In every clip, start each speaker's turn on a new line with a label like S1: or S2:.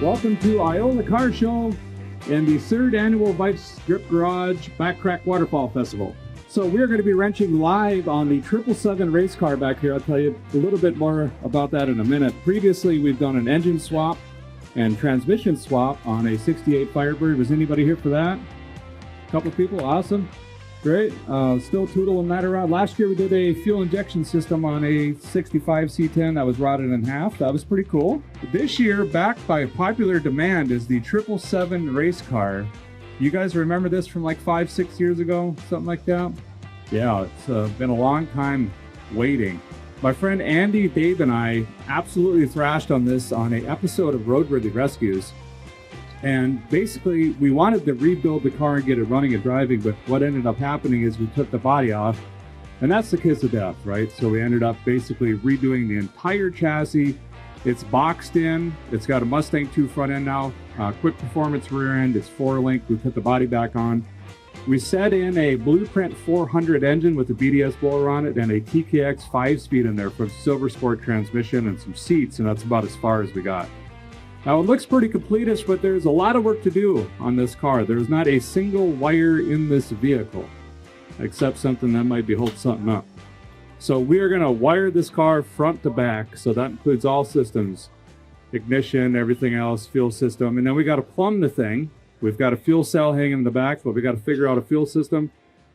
S1: Welcome to Iola Car Show and the third annual Vice Strip Garage Backcrack Waterfall Festival. So we're going to be wrenching live on the 777 race car back here. I'll tell you a little bit more about that in a minute. Previously, we've done an engine swap and transmission swap on a 68 Firebird. Was anybody here for that? A couple of people, awesome. Great, still tootling that around. Last year we did a fuel injection system on a 65 C10 that was rotted in half. That was pretty cool. This year, backed by popular demand, is the 777 race car. You guys remember this from like 5-6 years ago, something like that? Yeah, it's been a long time waiting. My friend Andy, Dave, and I absolutely thrashed on this on an episode of Roadworthy Rescues. And basically, we wanted to rebuild the car and get it running and driving, but what ended up happening is we took the body off, and that's the kiss of death, right? So we ended up basically redoing the entire chassis. It's boxed in. It's got a Mustang 2 front end now, quick performance rear end. It's 4-link. We put the body back on. We set in a Blueprint 400 engine with a BDS blower on it and a TKX 5-speed in there for Silver Sport transmission and some seats, and that's about as far as we got. Now it looks pretty completish, but there's a lot of work to do on this car. There's not a single wire in this vehicle, except something that might be holding something up. So we are gonna wire this car front to back, so that includes all systems, ignition, everything else, fuel system, and then we gotta plumb the thing. We've got a fuel cell hanging in the back, but we gotta figure out a fuel system.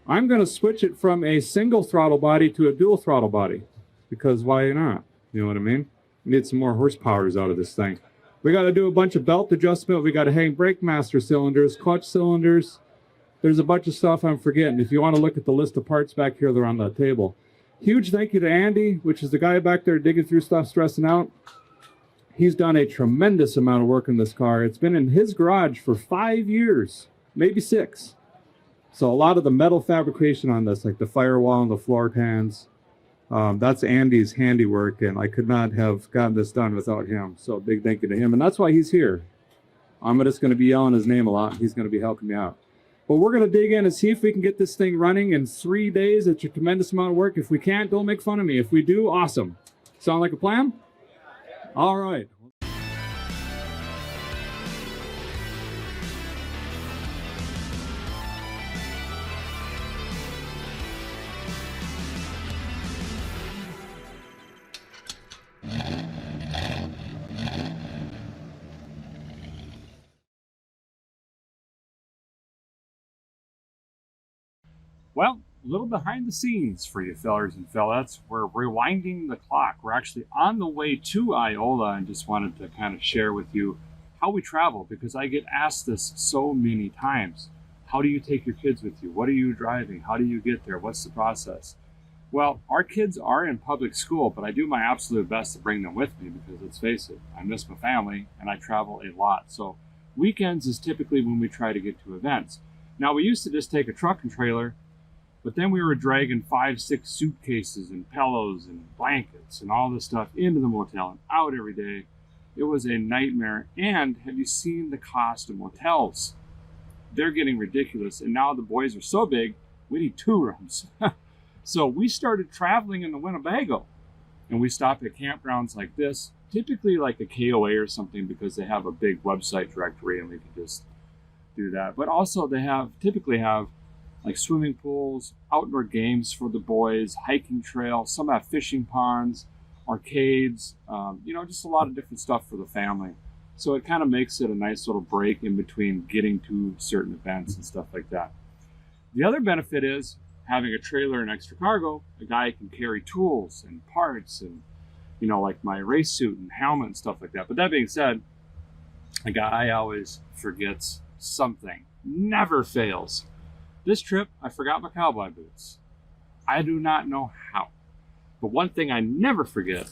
S1: I'm gonna switch it from a single throttle body to a dual throttle body, because why not? You know what I mean? We need some more horsepowers out of this thing. We got to do a bunch of belt adjustment. We got to hang brake master cylinders, clutch cylinders. There's a bunch of stuff I'm forgetting. If you want to look at the list of parts back here, they're on the table. Huge thank you to Andy, which is the guy back there digging through stuff, stressing out. He's done a tremendous amount of work in this car. It's been in his garage for 5 years, maybe 6. So a lot of the metal fabrication on this, like the firewall and the floor pans, that's Andy's handiwork, and I could not have gotten this done without him. So big thank you to him, and that's why he's here. I'm just going to be yelling his name a lot. He's going to be helping me out. But we're going to dig in and see if we can get this thing running in 3 days. It's a tremendous amount of work. If we can't, don't make fun of me. If we do, awesome. Sound like a plan? All right. Well, a little behind the scenes for you fellers and fellettes. We're rewinding the clock. We're actually on the way to Iola, and just wanted to kind of share with you how we travel, because I get asked this so many times. How do you take your kids with you? What are you driving? How do you get there? What's the process? Well, our kids are in public school, but I do my absolute best to bring them with me, because let's face it, I miss my family and I travel a lot. So weekends is typically when we try to get to events. Now, we used to just take a truck and trailer, but then we were dragging 5-6 suitcases and pillows and blankets and all this stuff into the motel and out every day. It was a nightmare. And have you seen the cost of motels? They're getting ridiculous. And now the boys are so big, we need 2 rooms. So we started traveling in the Winnebago, and we stopped at campgrounds like this, typically like a KOA or something, because they have a big website directory and we can just do that. But also they typically have like swimming pools, outdoor games for the boys, hiking trails, some have fishing ponds, arcades, just a lot of different stuff for the family. So it kind of makes it a nice little break in between getting to certain events and stuff like that. The other benefit is having a trailer and extra cargo. A guy can carry tools and parts and, like my race suit and helmet and stuff like that. But that being said, a guy always forgets something, never fails. This trip, I forgot my cowboy boots. I do not know how. But one thing I never forget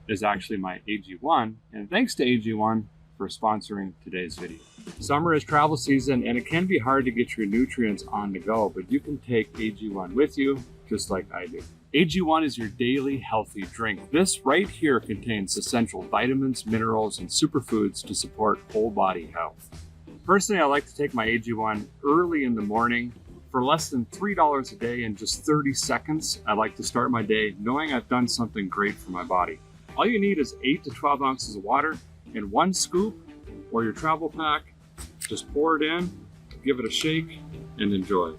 S1: is actually my AG1, and thanks to AG1 for sponsoring today's video. Summer is travel season, and it can be hard to get your nutrients on the go, but you can take AG1 with you, just like I do. AG1 is your daily healthy drink. This right here contains essential vitamins, minerals, and superfoods to support whole body health. Personally, I like to take my AG1 early in the morning. For less than $3 a day in just 30 seconds, I like to start my day knowing I've done something great for my body. All you need is 8 to 12 ounces of water and 1 scoop or your travel pack. Just pour it in, give it a shake, and enjoy.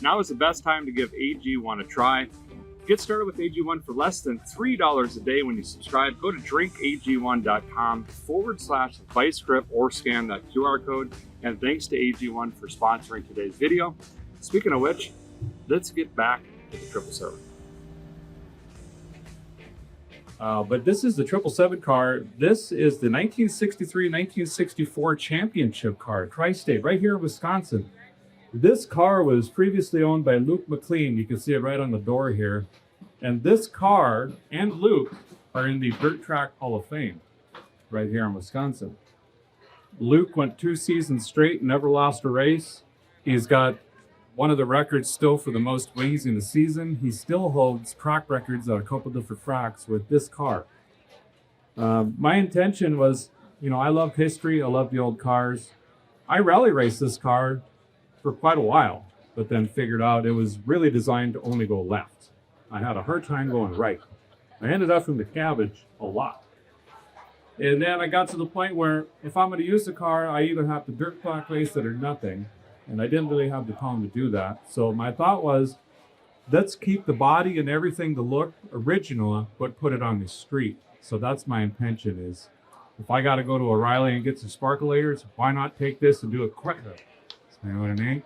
S1: Now is the best time to give AG1 a try. Get started with AG1 for less than $3 a day when you subscribe. Go to drinkag1.com/vice grip or scan that QR code. And thanks to AG1 for sponsoring today's video. Speaking of which, let's get back to the 777. But this is the 777 car. This is the 1963-1964 championship car, Tri-State, right here in Wisconsin. This car was previously owned by Luke McLean. You can see it right on the door here. And this car and Luke are in the Dirt Track Hall of Fame right here in Wisconsin. Luke went 2 seasons straight, never lost a race. He's got one of the records still for the most wins in the season. He still holds track records on a couple different tracks with this car. My intention was, I love history. I love the old cars. I rally raced this car for quite a while, but then figured out it was really designed to only go left. I had a hard time going right. I ended up in the cabbage a lot. And then I got to the point where if I'm going to use the car, I either have to dirt track race it or nothing. And I didn't really have the time to do that. So my thought was, let's keep the body and everything to look original, but put it on the street. So that's my intention is, if I got to go to O'Reilly and get some sparkulators, why not take this and do it quicker? You know what I mean?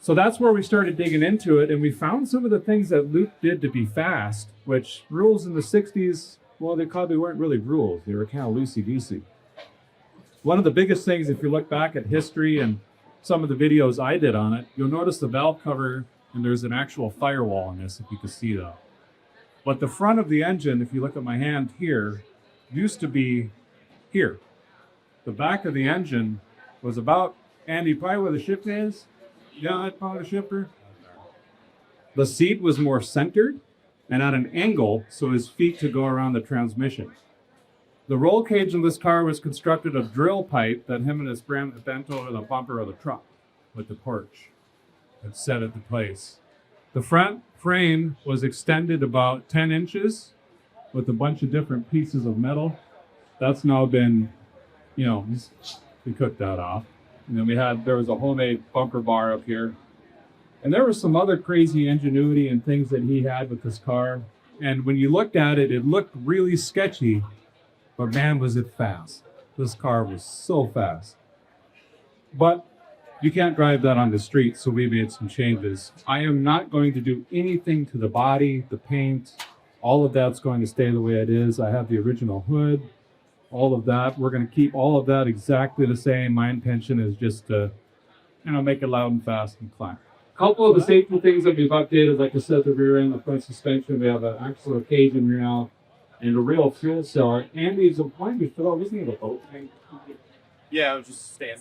S1: So that's where we started digging into it, and we found some of the things that Luke did to be fast, which rules in the 60s, well, they probably weren't really rules. They were kind of loosey-goosey. One of the biggest things, if you look back at history and some of the videos I did on it, you'll notice the valve cover, and there's an actual firewall on this, if you can see that. But the front of the engine, if you look at my hand here, used to be here. The back of the engine was about, Andy, probably where the shift is? Yeah, that's probably the shifter. The seat was more centered and at an angle so his feet could go around the transmission. The roll cage in this car was constructed of drill pipe that him and his friend bent over the bumper of the truck with the porch and set it in place. The front frame was extended about 10 inches with a bunch of different pieces of metal. That's now been, we cooked that off. And then there was a homemade bumper bar up here. And there was some other crazy ingenuity and things that he had with this car. And when you looked at it, it looked really sketchy, but man, was it fast. This car was so fast. But you can't drive that on the street, so we made some changes. I am not going to do anything to the body, the paint, all of that's going to stay the way it is. I have the original hood. All of that, we're going to keep all of that exactly the same. My intention is just to, make it loud and fast and climb. A couple of the safety things that we've updated, like I said, the rear end, the front suspension. We have an axle occasion here now, and a real fuel cell. Andy's point we fill out, wasn't it a boat tank?
S2: Yeah, it was just staying.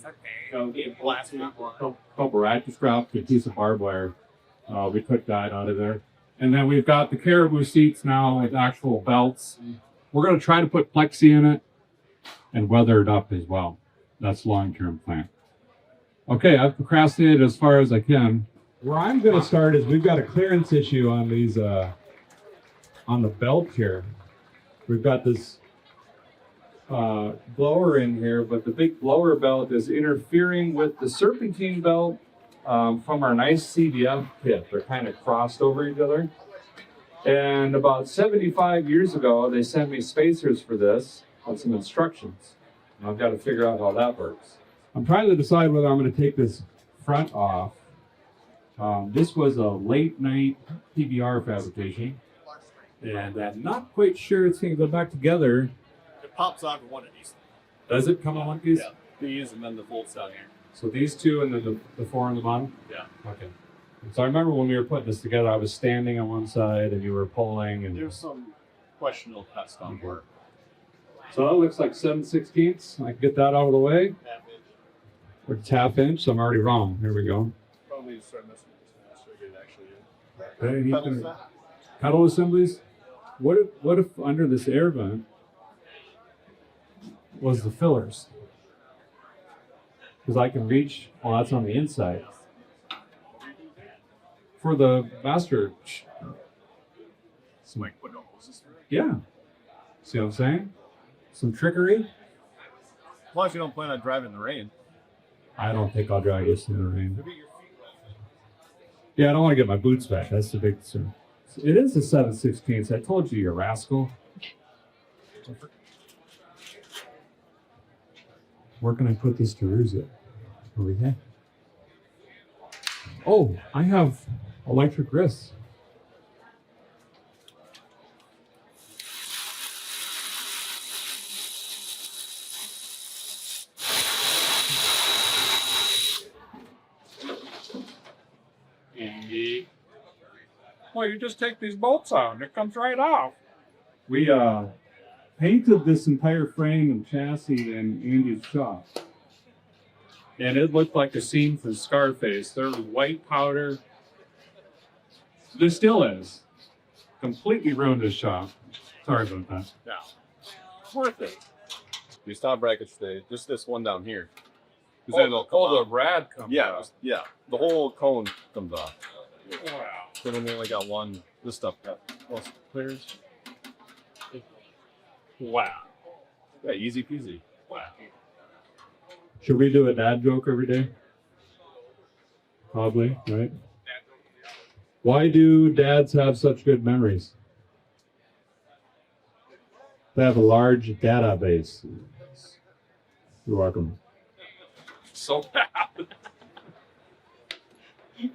S2: Blasting up.
S1: A couple ratchet straps, a piece of barbed wire. We took that out of there. And then we've got the caribou seats now with actual belts. We're going to try to put plexi in it and weather it up as well. That's long-term plan. Okay, I've procrastinated as far as I can. Where I'm going to start is we've got a clearance issue on these, on the belt here. We've got this blower in here, but the big blower belt is interfering with the serpentine belt from our nice CDF kit. They're kind of crossed over each other. And about 75 years ago, they sent me spacers for this on some instructions. And I've got to figure out how that works. I'm trying to decide whether I'm going to take this front off. This was a late night PBR fabrication. And I'm not quite sure it's going to go back together.
S2: It pops on for one of these.
S1: Does it come on one piece?
S2: Yeah. These and then the bolts down here.
S1: So these two and then the four on the bottom?
S2: Yeah.
S1: Okay. So I remember when we were putting this together, I was standing on one side and you were pulling. And
S2: there's some questionable test on work.
S1: So that looks like 7/16. I can get that out of the way. Or it's half inch, so I'm already wrong. Here we go.
S2: Probably start messing with this so it actually is.
S1: Pedal assemblies? What if under this air vent was the fillers? Because I can reach, well, that's on the inside. For the master.
S2: So like putting hoses through it?
S1: Yeah. See what I'm saying? Some trickery.
S2: As long as you don't plan on driving in the rain.
S1: I don't think I'll drive this in the rain. Yeah, I don't want to get my boots back. That's the big concern. It is a 7/16. I told you, you rascal. Where can I put this Teruzia? Over here. Oh, I have electric wrists.
S3: Andy. Well, you just take these bolts out and it comes right off.
S1: We painted this entire frame and chassis in Andy's shop. And it looked like a scene from Scarface. There was white powder. There still is. Completely ruined his shop. Sorry about that.
S2: Yeah. It's worth it. These top brackets stay. Just this one down here.
S3: The rad comes
S2: Yeah,
S3: off.
S2: yeah. The whole cone comes off.
S3: Wow.
S2: So then we only got one. This stuff got most clears.
S3: Wow.
S2: Yeah, easy peasy.
S3: Wow.
S1: Should we do a dad joke every day? Probably, right? Why do dads have such good memories? They have a large database. You're welcome.
S3: So bad.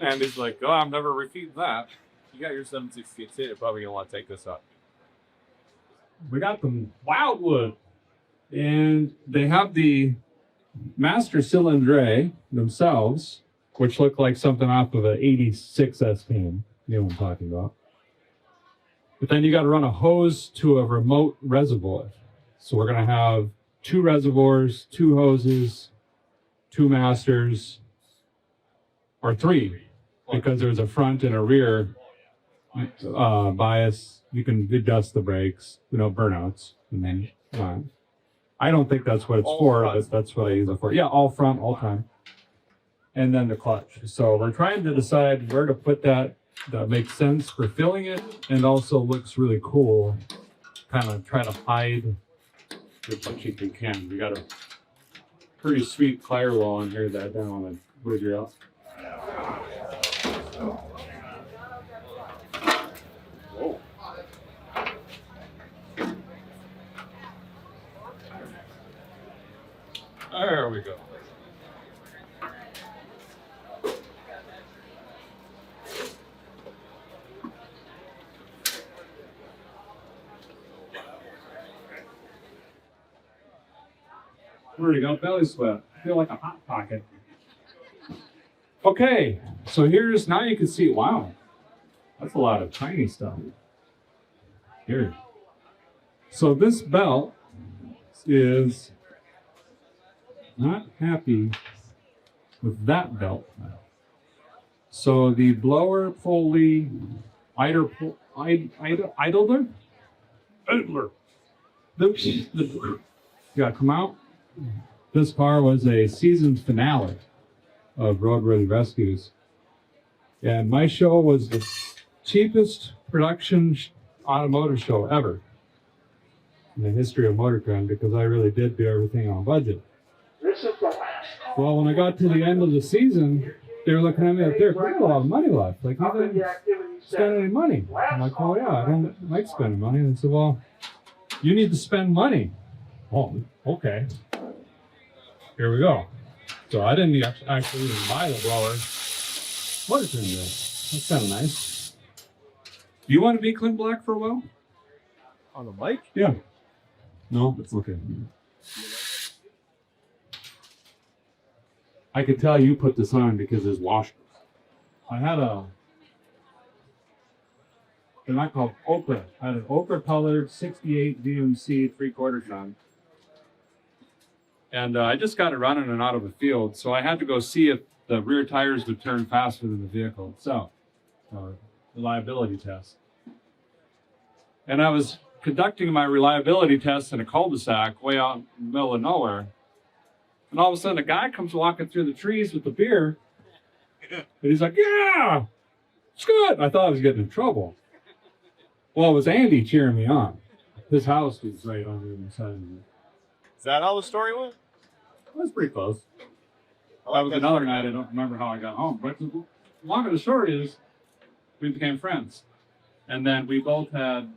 S3: And he's like, oh, I'm never repeating that.
S2: You got your 7/16. You're probably gonna want to take this up.
S1: We got them Wildwood. And they have the master cylindre themselves, which look like something off of an 86 S-Pan. You know what I'm talking about. But then you got to run a hose to a remote reservoir. So we're going to have 2 reservoirs, 2 hoses, 2 masters, or 3, because there's a front and a rear bias. You can adjust the brakes, burnouts. And then, I don't think that's what it's for, but that's what I use it for. Yeah, all front, all time. And then the clutch. So we're trying to decide where to put that makes sense for filling it and also looks really cool. Kind of try to hide as much as you can. We got a pretty sweet firewall in here that I don't want to figure out.
S3: Whoa. There we go.
S1: Already got belly sweat. I feel like a hot pocket. Okay, so now you can see, wow, that's a lot of tiny stuff. Here. So this belt is not happy with that belt. So the blower pulley idler. Yeah, come out. This car was a season finale of Roadworthy Rescues. And my show was the cheapest production automotive show ever in the history of Motorcraft, because I really did do everything on budget. Well, when I got to the end of the season, they were looking at me like, there's a lot of money left. Like, you didn't spend any money. I'm like, oh yeah, I don't like spending money. And they said, well, you need to spend money. Oh, okay. Here we go. So I didn't actually even buy the blower. What is in this? That's kind of nice. Do you want to be Clint Black for a while?
S2: On the mic?
S1: Yeah. No, it's okay. I could tell you put this on because it's washed. I had they're not called ochre. I had an ochre colored 68 VMC 3/4 ton. And I just got it running and out of the field, so I had to go see if the rear tires would turn faster than the vehicle itself. Reliability test. And I was conducting my reliability test in a cul-de-sac way out in the middle of nowhere. And all of a sudden, a guy comes walking through the trees with a beer. And he's like, yeah, it's good. I thought I was getting in trouble. Well, it was Andy cheering me on. His house was right on the other side of me.
S2: Is that how the story went?
S1: was pretty close. That was another night. I don't remember how I got home. But the long of the short is, we became friends. And then we both had,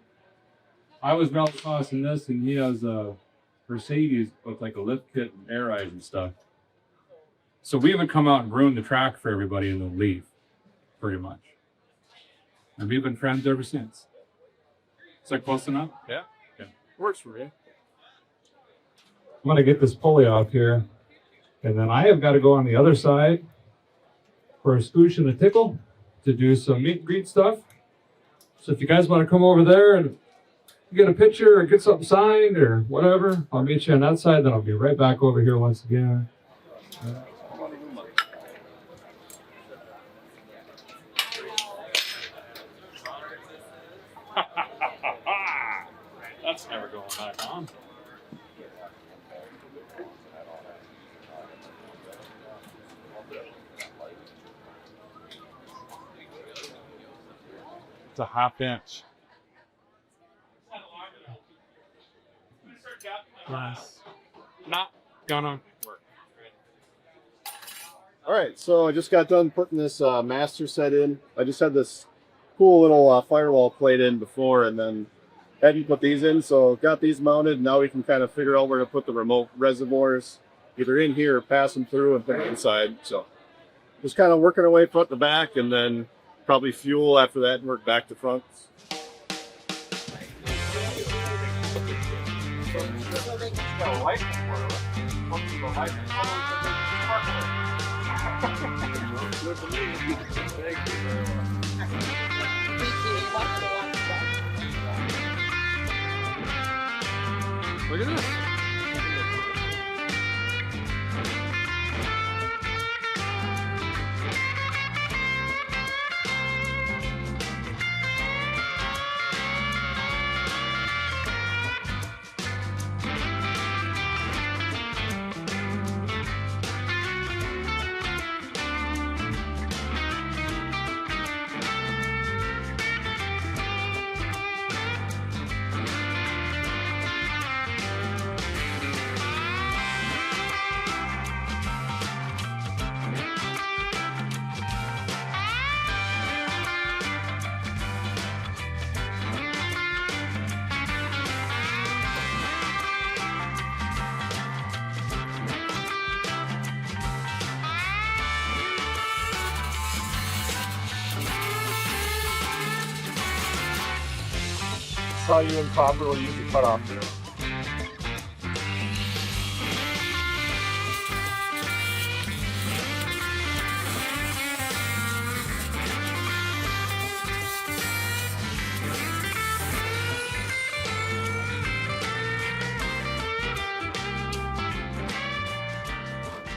S1: I was rallycross in this, and he has a Mercedes with like a lift kit and air eyes and stuff. So we would come out and ruin the track for everybody and then leave, pretty much. And we've been friends ever since. Is that close enough?
S2: Yeah.
S1: Okay.
S2: Works for me.
S1: I'm going to get this pulley off here. And then I have got to go on the other side for a scoosh and a tickle to do some meet and greet stuff. So if you guys want to come over there and get a picture or get something signed or whatever, I'll meet you on that side. Then I'll be right back over here once again.
S3: That's never going back on. It's a half inch. Yes. Not gonna work.
S2: All right, so I just got done putting this master set in. I just had this cool little firewall plate in before, and then hadn't put these in, so got these mounted. Now we can kind of figure out where to put the remote reservoirs, either in here or pass them through and put it inside. So just kind of working our way front to back, and then probably fuel after that and work back to front. Look at this. How you improperly use the cutoff there.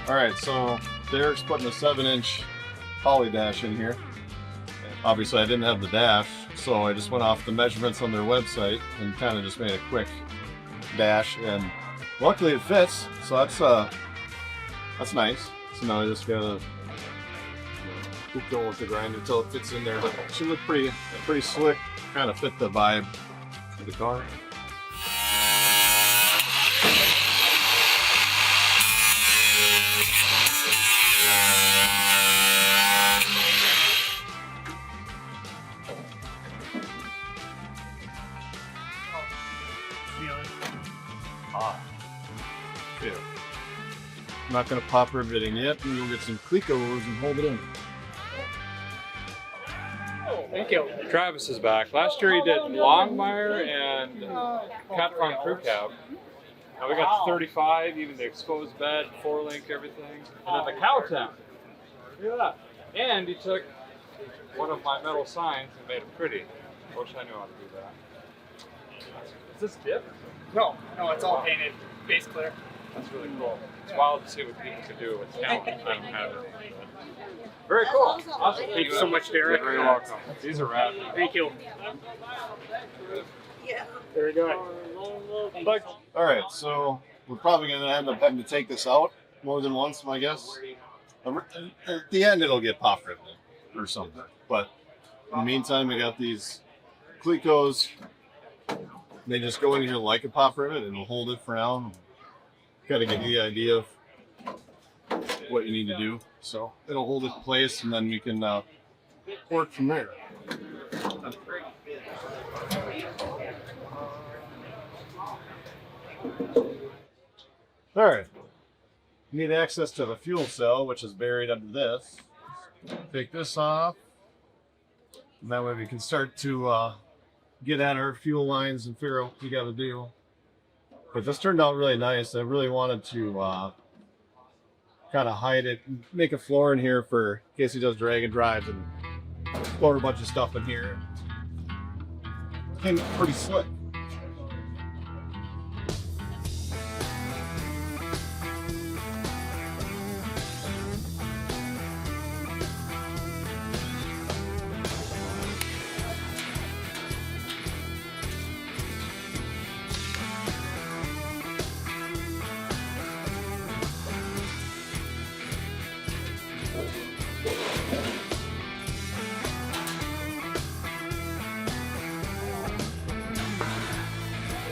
S2: All right, so Derek's putting a 7-inch poly dash in here. Obviously, I didn't have the dash, so I just went off the measurements on their website and kind of just made a quick dash, and luckily it fits. So that's nice. So now I just gotta keep going with the grind until it fits in there. But it should look pretty slick. Kind of fit the vibe of the car. Yeah. I'm not going to pop riveting yet, and we'll get some clicos and hold it in.
S3: Thank you. Travis is back. Last year he did Longmire and Catron Crew Cab. Now we got the 35, even the exposed bed, 4-link, everything. And then the Cowtown. Look at that. And he took one of my metal signs and made it pretty. I wish I knew how to do that. Is this dip?
S4: No, it's all painted, base clear.
S3: That's really cool. It's wild to see what people can do with talent. I don't have it. Very cool. Awesome.
S4: Thank you so much, Derek.
S3: You're very welcome. These are rad.
S4: Thank you. There we go.
S2: All right, so we're probably going to end up having to take this out more than once, I guess. At the end, it'll get pop riveted or something. But in the meantime, we got these clicos. They just go in here like a pop rivet, and we'll hold it for now. Got to get you the idea of what you need to do. So it'll hold it in place, and then we can work from there. All right. You need access to the fuel cell, which is buried under this. Take this off, and that way we can start to get at our fuel lines and figure out what we got to do. But this turned out really nice. I really wanted to kind of hide it, make a floor in here for in case he does drag and drives, and floor a bunch of stuff in here. Came out pretty slick.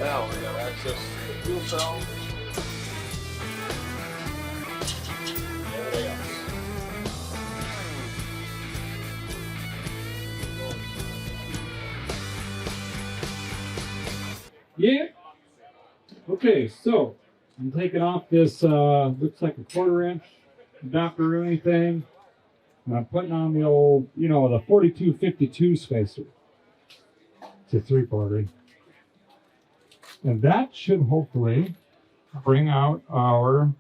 S2: Now we have access to the fuel cell. Everything else.
S1: Yeah. Okay, so I'm taking off this looks like a 1/4 inch adapter thing. And I'm putting on the old, the 4252 spacer. It's a 3/4. And that should hopefully bring out our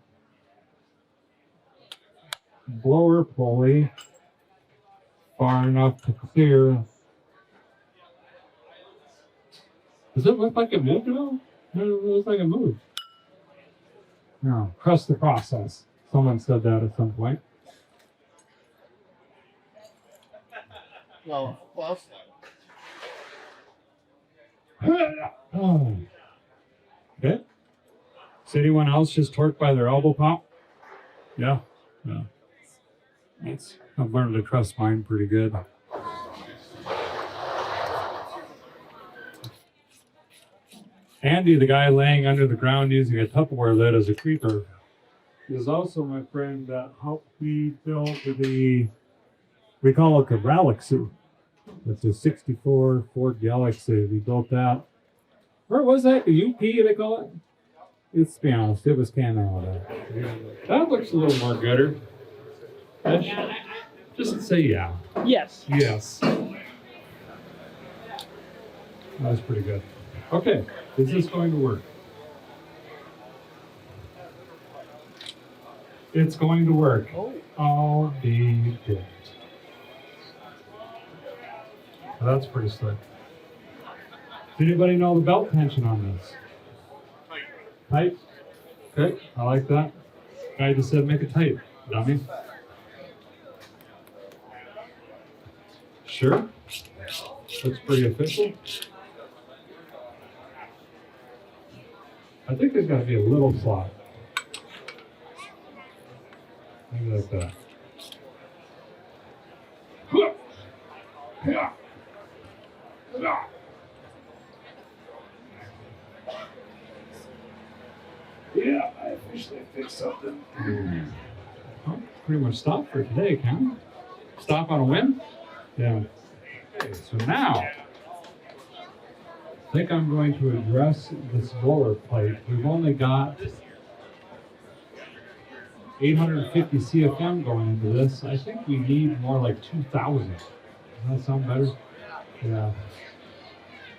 S1: blower pulley far enough to clear. Does it look like it moved at all? No, it looks like it moved. No, trust the process. Someone said that at some point.
S2: Well, plus.
S1: Oh. Okay. Does anyone else just torque by their elbow pop? Yeah. Yeah. I've learned to trust mine pretty good. Andy, the guy laying under the ground using a Tupperware lid as a creeper, is also my friend that helped me build we call it the Galaxy. It's a 64 Ford Galaxy. We built that. Where was that? The UP, they call it? Let's be honest, it was Canada. That looks a little more gooder. Just say yeah.
S4: Yes.
S1: Yes. That was pretty good. Okay, is this going to work? It's going to work. I'll be good. That's pretty slick. Does anybody know the belt tension on this? Tight? Okay, I like that. Guy just said make it tight, dummy. Sure. Looks pretty official. I think there's got to be a little slot. Maybe like that. Yeah, I officially fixed something. Oh, pretty much stop for today, Cam. Stop on a win? Yeah. Okay, so now, I think I'm going to address this roller plate. We've only got 850 CFM going into this. I think we need more like 2,000. Does that sound better? Yeah.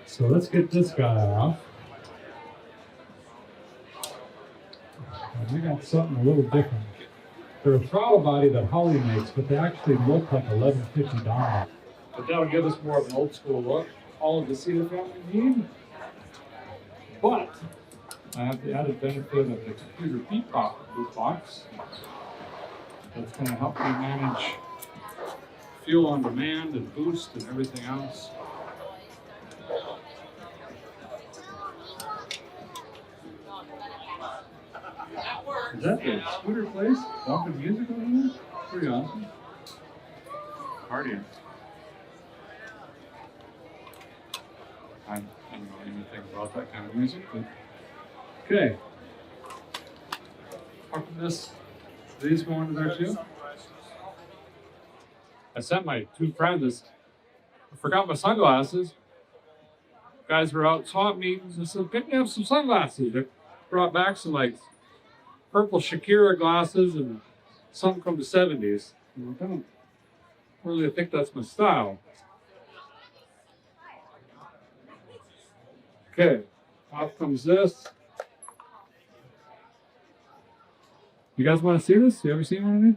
S1: So let's get this guy off. And I got something a little different. They're a throttle body that Holly makes, but they actually look like 1150 Dom. But that'll give us more of an old school look. All of the CFM we need. But I have the added benefit of the computer boot box. That's going to help me manage fuel on demand and boost and everything else. Is that the scooter place? Bumping music over here? Pretty awesome. Partying. I don't know anything about that kind of music, but okay. Parking this These go into there too? I sent my two friends. I forgot my sunglasses. Guys were out swap meetings. I said, pick me up some sunglasses. They brought back some like purple Shakira glasses and some from the 70s. I don't really think that's my style. Okay, off comes this. You guys want to see this? You ever seen one of these?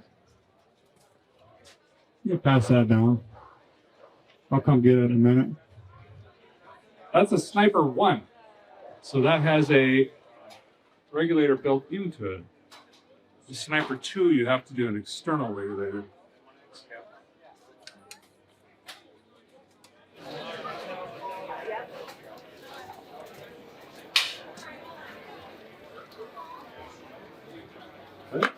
S1: You can pass that down. I'll come get it in a minute. That's a Sniper 1. So that has a regulator built into it. The Sniper 2, you have to do an external regulator. Okay.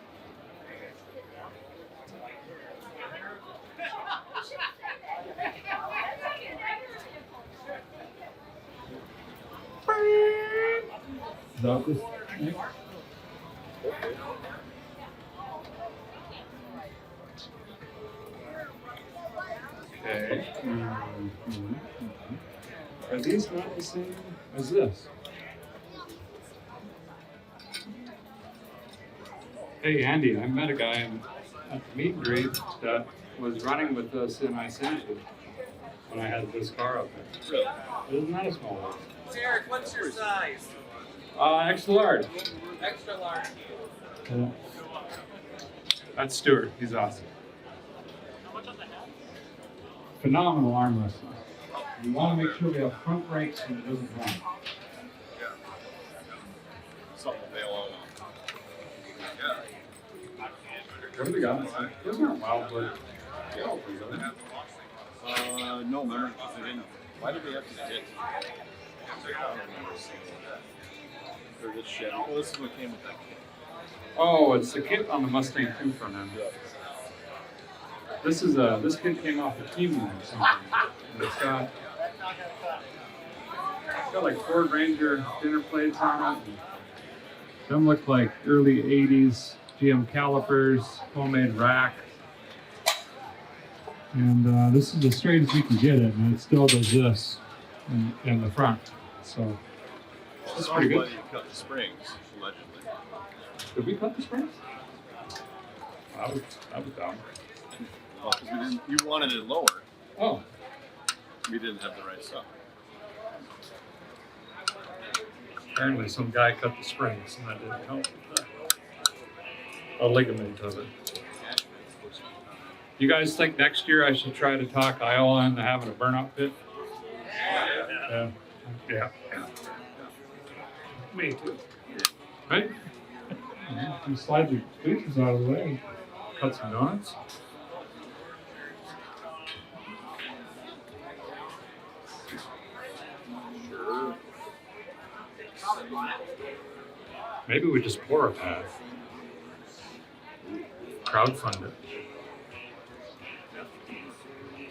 S1: Is that this? Okay. Are these not the same as this? Hey Andy, I met a guy at the meet and greet that was running with us in Isanti when I had this car up there. Really? Isn't that a small one?
S5: Eric, what's your size?
S1: Extra large.
S5: Extra large.
S1: Yeah. That's Stuart. He's awesome. Phenomenal arm wrestling. We want to make sure we have front brakes and it doesn't run.
S2: Something to bail on.
S1: What do we got? Those aren't wild, but
S2: No, remember, they didn't. Why did they have to hit? Or this shit. Well, this is what came with that kit.
S1: oh, it's the kit on the Mustang 2 front end. This kit came off the Team or something. And it's got like Ford Ranger dinner plates on it. Them look like early 80s GM calipers, homemade rack. And this is as straight as you can get it, and it still does this in the front. So that's pretty good.
S2: Somebody cut the springs, allegedly.
S1: Did we cut the springs? I was down.
S2: Well, 'cause we didn't, you wanted it lower.
S1: Oh,
S2: We didn't have the right stuff.
S1: apparently some guy cut the springs, and that didn't help with a ligament of it. You guys think next year I should try to talk Iola into having a burnout pit? Yeah. Yeah. Me too. Right? You slide your bleachers out of the way. Cut some donuts.
S2: Sure.
S1: Maybe we just pour a pad. Crowdfund it.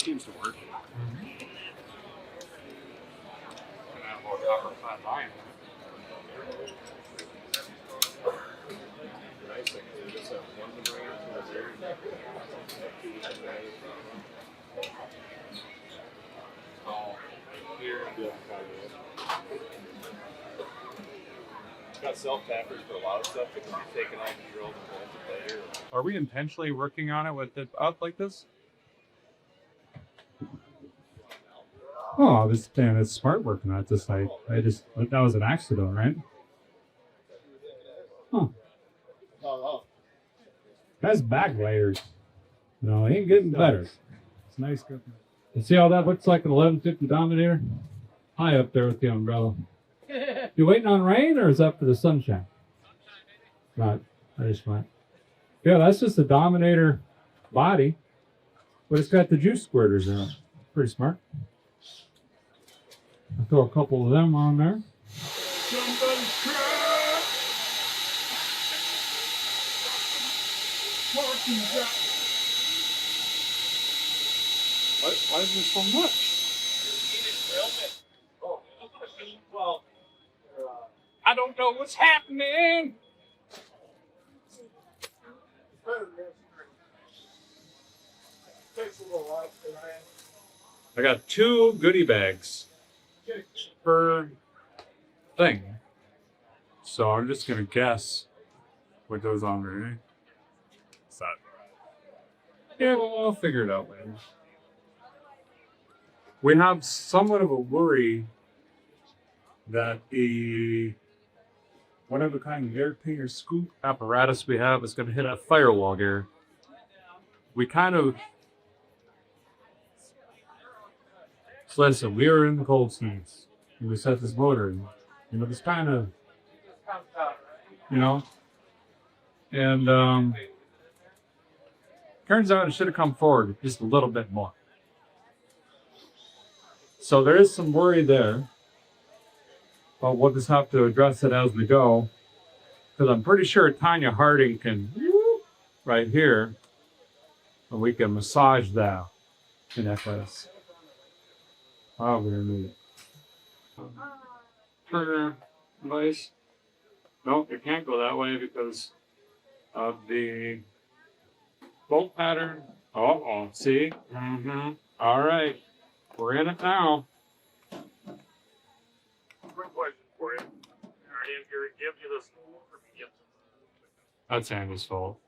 S2: Seems to work. Nice thing is they just have one to bring it to the rear. Oh, here. Yeah, it's got self-tappers for a lot of stuff that can be taken off and drilled and bolted later.
S1: Are we intentionally working on it with it up like this? Oh, it's smart working on it this side. That was an accident, right? Huh.
S2: Oh.
S1: That's back layers. No, it ain't getting better. It's nice. You see how that looks like an 1150 Dominator? High up there with the umbrella. You waiting on rain or is that for the sunshine? Right. I just went. Yeah, that's just the Dominator body, but it's got the juice squirters in it. Pretty smart. I'll throw a couple of them on there. Why is there so much?
S5: Well,
S1: I don't know what's happening.
S3: I got 2 goodie bags per thing. So I'm just gonna guess what goes on there. What's that? Yeah, well, I'll figure it out later. We have somewhat of a worry that the whatever kind of air cleaner scoop apparatus we have is going to hit a firewall here. We kind of so listen. We are in the cold snooze, and we set this motor. And, you know, this kind of, you know, and turns out it should have come forward just a little bit more. So there is some worry there, but we'll just have to address it as we go. Because I'm pretty sure Tanya Harding can, right here, and we can massage that necklace. Oh, we're gonna need it. Turner device. Nope, it can't go that way because of the bolt pattern. Oh, see? Mm-hmm. All right, we're in it now.
S4: Quick question for you. Give you this.
S3: That's Andy's fault.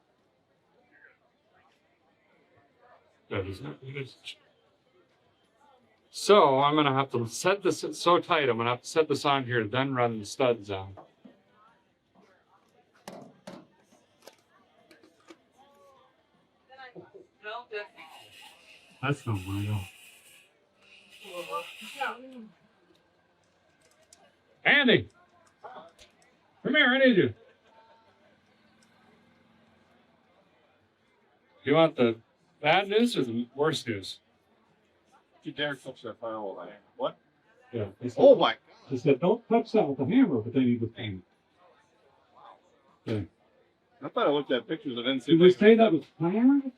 S3: That is not good. So I'm gonna have to set this. It's so tight. I'm gonna have to set this on here, then run the studs on. That's no bueno. Andy, come here. I need you. You want the bad news or the worst news?
S2: You dare touch that firewall line. What?
S3: Yeah.
S2: Oh my!
S3: He said, don't touch that with the hammer, but then he was pain. Yeah.
S2: I thought I looked at pictures. I didn't see.
S3: Did we say that was hammered?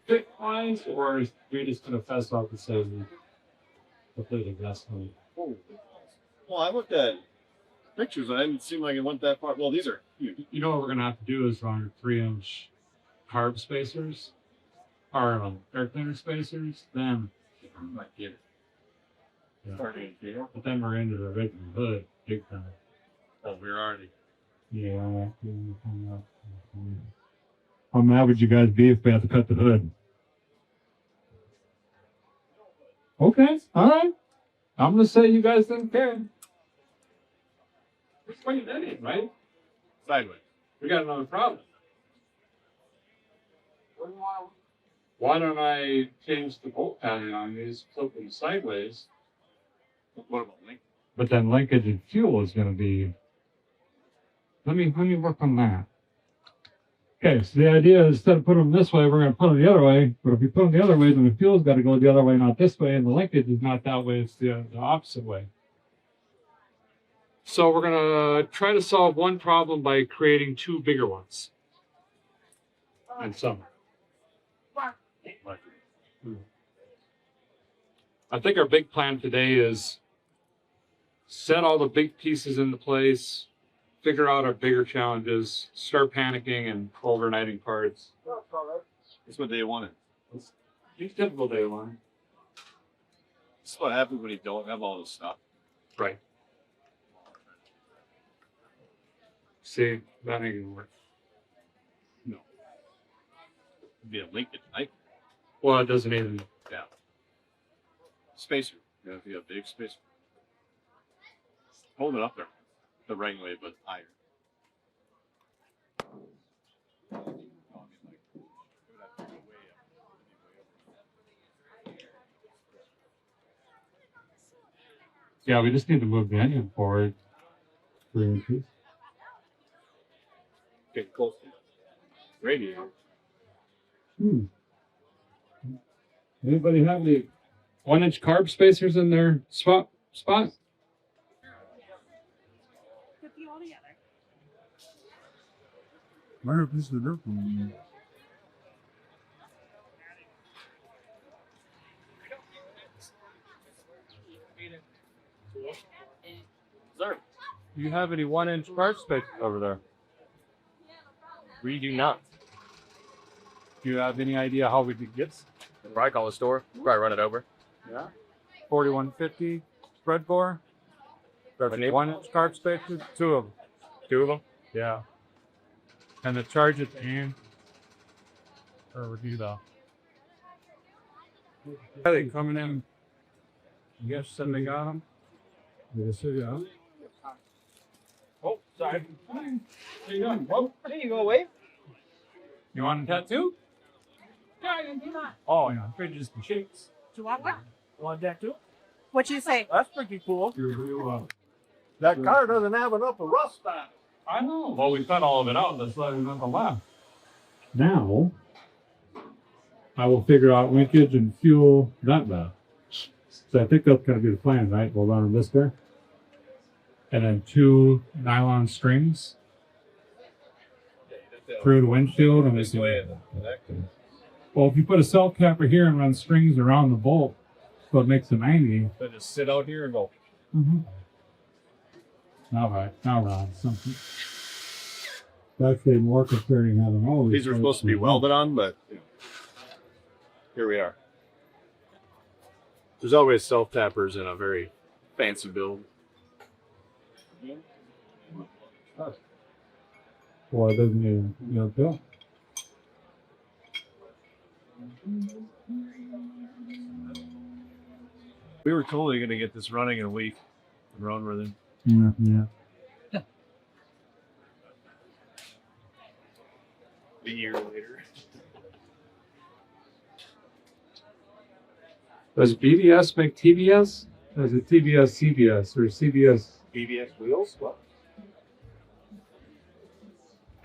S3: Thick lines, or is we just gonna fess off the same completely gas line?
S2: Well, I looked at pictures. And I didn't seem like it went that far. Well, these are huge.
S3: You know what we're gonna have to do is run 3-inch carb spacers, or air cleaner spacers. Then I might get it. Yeah. But then we're into the regular hood big time.
S2: Oh, we're already.
S3: Yeah. How mad would you guys be if we had to cut the hood? Okay, all right. I'm gonna say you guys didn't care. We're swinging that in, right?
S2: Sideways.
S3: We got another problem. Why don't I change the bolt pattern on these, flip them sideways?
S2: What about link?
S3: But then linkage and fuel is gonna be. Let me work on that. Okay, so the idea is instead of putting them this way, we're going to put them the other way. But if we put them the other way, then the fuel's got to go the other way, not this way. And the linkage is not that way, it's the opposite way. So we're going to try to solve one problem by creating 2 bigger ones. And summer. I think our big plan today is set all the big pieces into place, figure out our bigger challenges, start panicking and overnighting parts.
S2: That's what day one is.
S3: It's typical day one.
S2: This is what happens when you don't have all this stuff.
S3: Right. See, that ain't gonna work.
S2: No. It'd be a Lincoln, right?
S3: Well, it doesn't even.
S2: Yeah. Spacer. Yeah, if you have a big spacer. Hold it up there. The right way, but higher.
S3: Yeah, we just need to move the engine forward 3 inches.
S2: Get close to the radio.
S3: Anybody have any 1-inch carb spacers in their spot?
S1: Where is the dirt one?
S2: Sir.
S3: Do you have any 1-inch carb spacers over there?
S6: We do not.
S3: Do you have any idea how we could get
S6: Probably call the store. Probably run it over.
S3: Yeah. 4150 spread bore. That's 1-inch carb spaces. 2 of them.
S6: 2 of them.
S3: Yeah. And the charge at the end. Or review though. Are they coming in? Yes, said they got them.
S1: Yes, yeah.
S3: Oh, sorry.
S5: There you go, Wade.
S3: You want a tattoo? Oh, yeah. Fridges and shakes.
S7: Do you want one?
S3: Want that too?
S7: What'd you say?
S3: That's pretty cool.
S2: That car doesn't have enough of rust on it.
S3: I know. Well, we cut all of it out. That's why there's nothing left.
S1: Now, I will figure out linkage and fuel that valve. So I think that's going to be the plan, right? Hold on this there. And then 2 nylon strings through the windshield. And
S2: This way, connected.
S1: well, if you put a cell capper here and run strings around the bolt, so it makes a 90.
S2: So just sit out here and go.
S1: All right, now Ron, something. It's actually more concerning having all
S2: These were supposed to be welded on, but here we are. There's always self-tappers in a very fancy build.
S1: Well, it doesn't even, Bill.
S2: We were totally going to get this running in a week and run with it.
S1: Yeah.
S2: A year later.
S1: Does BBS make TBS? Or is it TBS CBS or CBS?
S2: BBS wheels? What?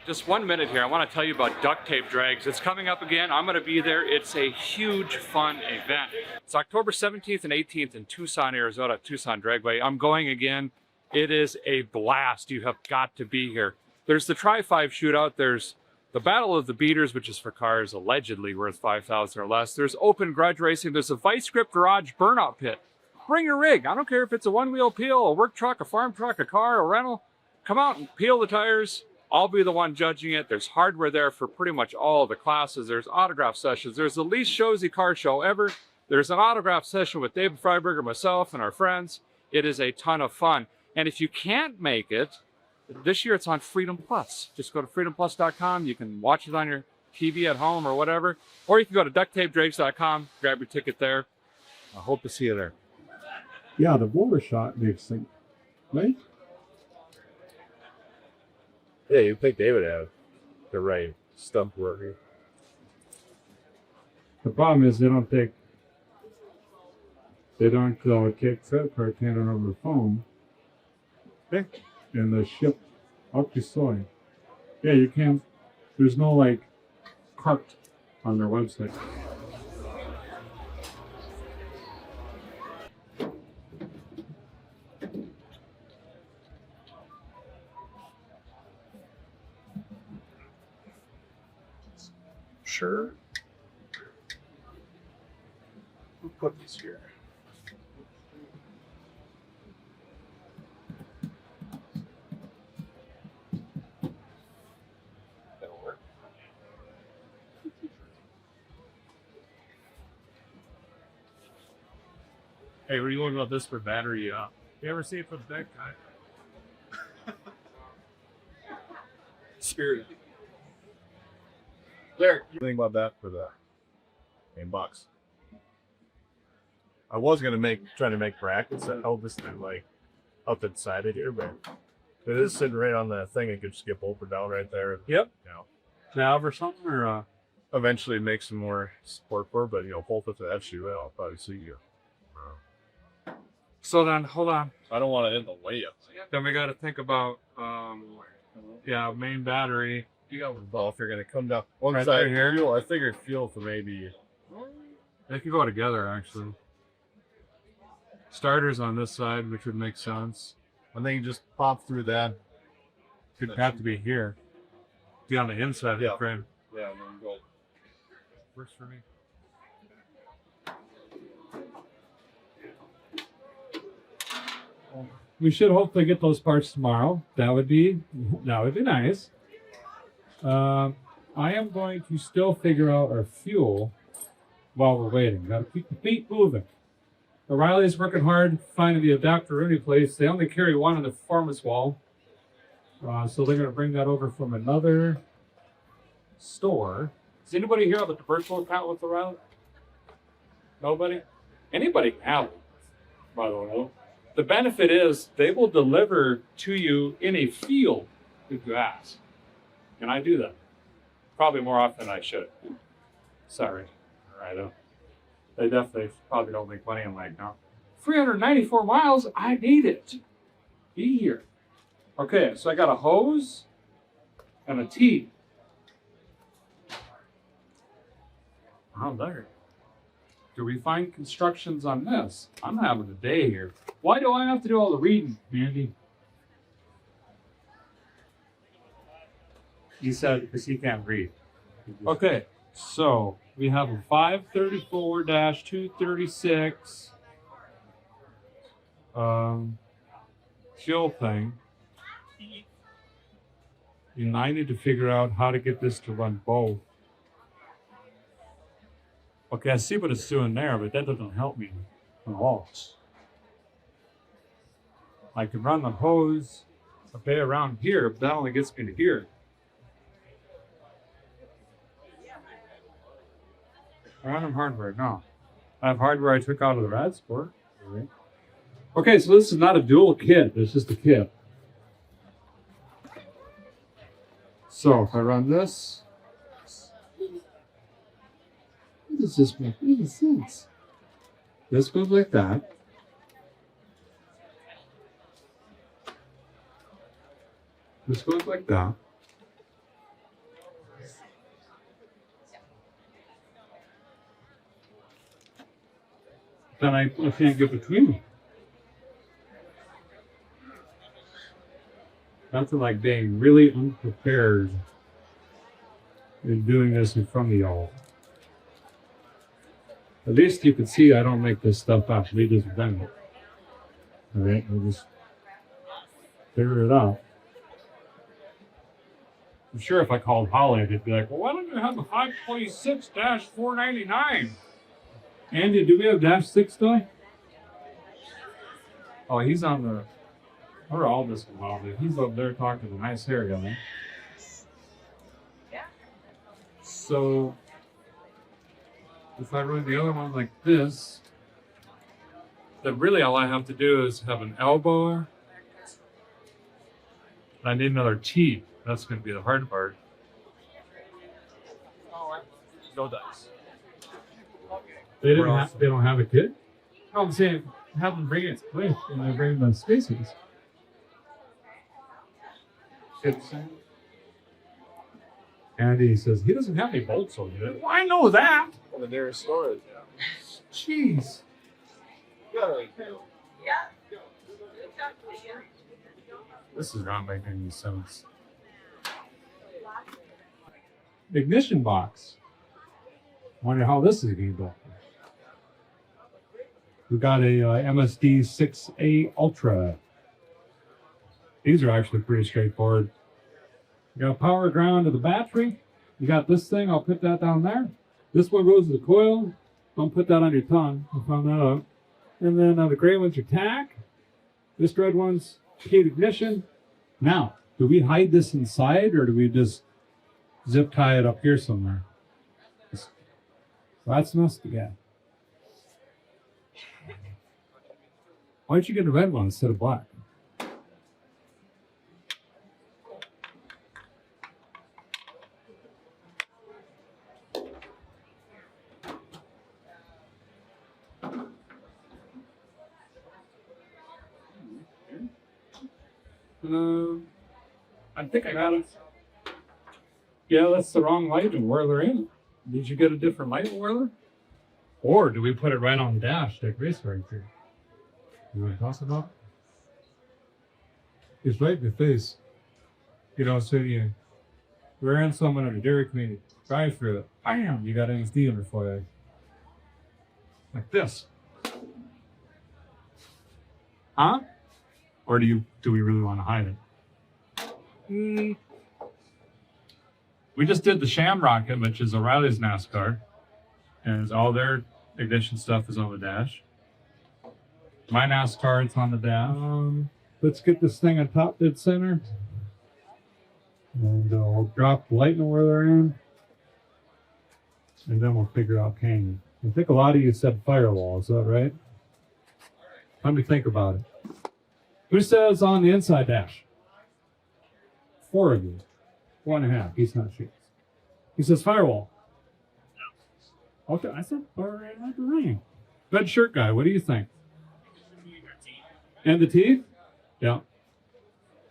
S3: Just 1 minute here. I want to tell you about duct tape drags. It's coming up again. I'm going to be there. It's a huge, fun event. It's October 17th and 18th in Tucson, Arizona, Tucson Dragway. I'm going again. It is a blast. You have got to be here. There's the Tri-5 shootout. There's the Battle of the Beaters, which is for cars allegedly worth $5,000 or less. There's open grudge racing. There's a Vice Grip Garage burnout pit. Bring your rig. I don't care if it's a one-wheel peel, a work truck, a farm truck, a car, a rental. Come out and peel the tires. I'll be the one judging it. There's hardware there for pretty much all the classes. There's autograph sessions. There's the least showsy car show ever. There's an autograph session with David Freiberger, myself, and our friends. It is a ton of fun. And if you can't make it, this year it's on Freedom Plus. Just go to freedomplus.com. You can watch it on your TV at home or whatever. Or you can go to ducktapedrakes.com, grab your ticket there. I hope to see you there.
S1: Yeah, the boulder shot makes things, right?
S2: Yeah, you think they would have the right stump working.
S1: The problem is they don't take credit card payment over the phone. And the ship up to soy. Yeah, you can't, there's no like cart on their website.
S2: Sure. Who put these here? That'll work.
S3: Hey, what are you looking about this for battery? You ever see it from that guy?
S2: Spirit. There. Think about that for the main box. I was trying to make brackets that held this thing like up inside it here, but it is sitting right on the thing. It could skip up or down right there.
S3: Yep.
S2: You know,
S3: Nav or something, or
S2: eventually make some more support for it, but hold it to that shoe. I'll probably see you.
S3: so then hold on.
S2: I don't want it in the way up.
S3: Then we got to think about main battery.
S2: You got well, if you're gonna come down one
S3: Right
S2: side
S3: there, here?
S2: fuel, I figured fuel for maybe
S3: They could go together actually. Starters on this side, which would make sense.
S2: and then you just pop through that.
S3: Could have to be here. Be on the inside of the
S2: Yeah.
S3: frame.
S2: Yeah, and then go.
S3: Works for me.
S1: We should hopefully get those parts tomorrow. That would be nice. I am going to still figure out our fuel. while we're waiting. Got to keep the feet moving. O'Reilly's working hard finding the adapter any place. They only carry one on the performance wall. So they're going to bring that over from another store. Does anybody here have a virtual account with O'Reilly? Nobody? Anybody can have it, by the way. The benefit is they will deliver to you in a field if you ask. And I do that. Probably more often than I should. Sorry. All right. They definitely probably don't make money. I'm like, no. 394 miles, I need it. Be here. Okay, so I got a hose and a tee. How there? Do we find constructions on this? I'm having a day here. Why do I have to do all the reading, Andy? He said because he can't read. Okay, so we have a 534-236 fuel thing. And I need to figure out how to get this to run both. Okay, I see what it's doing there, but that doesn't help me at all. I can run the hose okay around here, but that only gets me to here. Random hardware, no. I have hardware I took out of the Rad Sport. Okay, so this is not a dual kit, it's just a kit. So if I run this, what does this make any sense? This goes like that. This goes like that. Then I can't get between them. That's like being really unprepared in doing this in front of y'all. At least you can see I don't make this stuff up. We just bend it. Alright, we'll just figure it out. I'm sure if I called Holly, they'd be like, well, why don't you have a 526-499? Andy, do we have dash 6 though? Oh, he's on the... We're all this involved. He's up there talking to the nice hair guy. So, if I run the other one like this, then really all I have to do is have an elbow. I need another T. That's going to be the hard part. No dice. They don't have a kit? No, I'm saying have them bring it with and they bring the spaces. Andy says he doesn't have any bolts on it. Well, I know that.
S2: On the nearest storage.
S1: Jeez. This is not making any sense. Ignition box. Wonder how this is going to go. We got a MSD 6A Ultra. These are actually pretty straightforward. You got power ground to the battery. You got this thing. I'll put that down there. This one goes to the coil. Don't put that on your tongue. I found that out. And then the gray one's your tack. This red one's heat ignition. Now, do we hide this inside or do we just zip tie it up here somewhere? That's nice to get. Why don't you get a red one instead of black? I think I got it. Yeah, that's the wrong light and whirler in. Did you get a different light whirler? Or do we put it right on the dash like Lewisburg here? You want to toss it up? It's right in the face. You know, so you ran someone at a Dairy Queen, drive through it. Bam! You got MSD under foil. Like this. Huh? Or do we really want to hide it? We just did the Sham Rocket, which is O'Reilly's NASCAR. And all their ignition stuff is on the dash. My NASCAR, it's on the dash. Let's get this thing on top dead center. And we'll drop the lightning where they're in. And then we'll figure out canyon. I think a lot of you said firewall, is that right? Let me think about it. Who says on the inside dash? 4 of you. 1.5. He's not sure. He says firewall. Okay, I said right at the ring. Red shirt guy, what do you think? And the teeth? Yeah.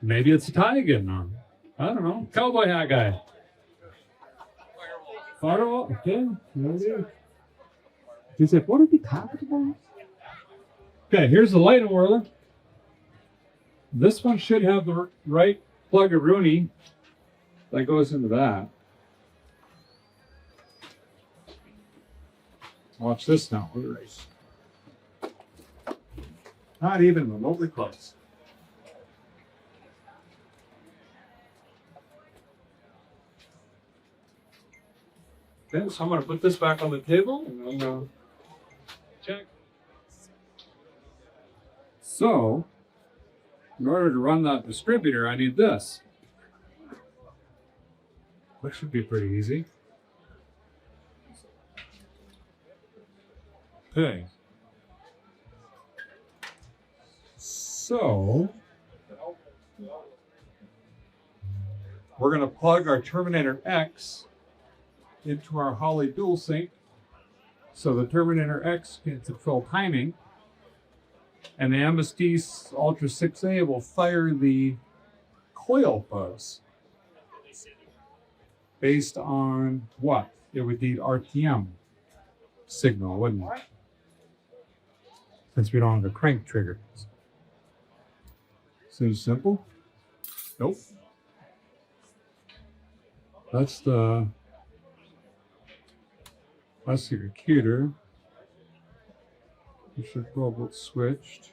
S1: Maybe it's a tie getting on. I don't know. Cowboy hat guy. Firewall? Okay. Maybe. He said, what are we talking about? Okay, here's the light whirler. This one should have the right plug of Rooney that goes into that. Watch this now. Not even remotely close. Okay, so I'm going to put this back on the table and I'm going to check. So, in order to run that distributor, I need this. That should be pretty easy. Okay. So, we're going to plug our Terminator X into our Holley dual sync. So the Terminator X can control timing. And the MSD Ultra 6A will fire the coil buzz based on what? It would need RTM signal, wouldn't it? Since we don't have the crank trigger. Seems simple. Nope. That's the computer. We should probably switched.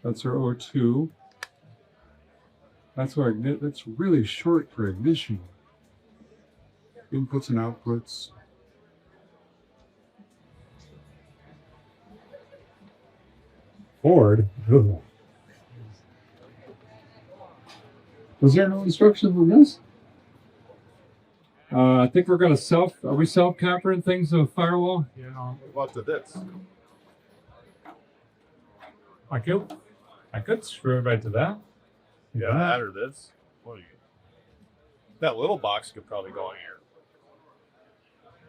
S1: That's our O2. That's our that's really short for ignition. Inputs and outputs. Ford. Ugh. Was there no instructions on this? I think we're gonna are we self-capturing things of firewall?
S2: Yeah. What the this?
S1: I could screw it right to that.
S2: Yeah, that or this. What are you? That little box could probably go in here.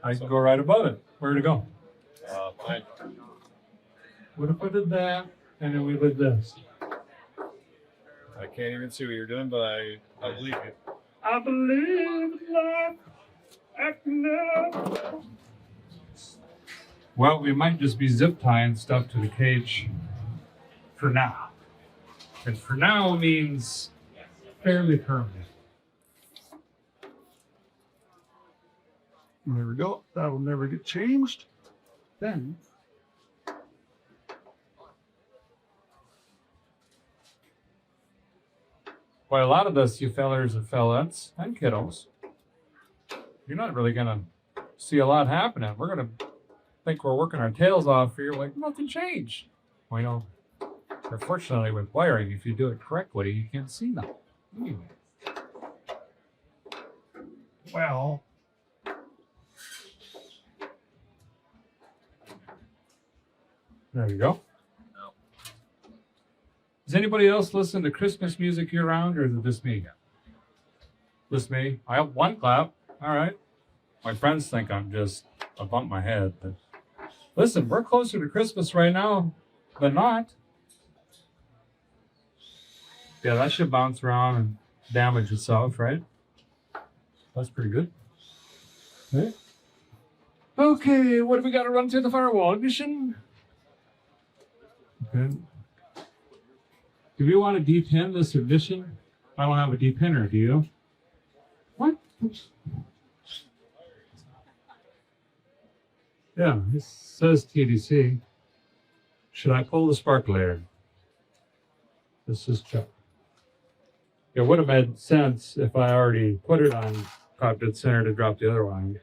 S1: I can go right above it. Where to go?
S2: Fine.
S1: What if I did that and then we did this?
S2: I can't even see what you're doing, but I believe you.
S1: I believe in love. Well, we might just be zip tying stuff to the cage for now. And for now means fairly permanent. There we go. That will never get changed. Then well, a lot of this, you fellers and fellas and kiddos, you're not really going to see a lot happening. We're going to think we're working our tails off here like nothing changed. Well, you know, unfortunately with wiring, if you do it correctly, you can't see them. Anyway. Well, there you go. Does anybody else listen to Christmas music year-round, or is it just me? Just me? I have one clap. All right. My friends think I'm just a bump my head. But listen, we're closer to Christmas right now than not. Yeah, that should bounce around and damage itself, right? That's pretty good. Okay. Okay, what do we got to run through the firewall? Ignition. Okay. Do we want to depin this ignition? I don't have a depinner, do you? What? Yeah, it says TDC. Should I pull the spark layer? This is check. It would have made sense if I already put it on top dead center to drop the other one.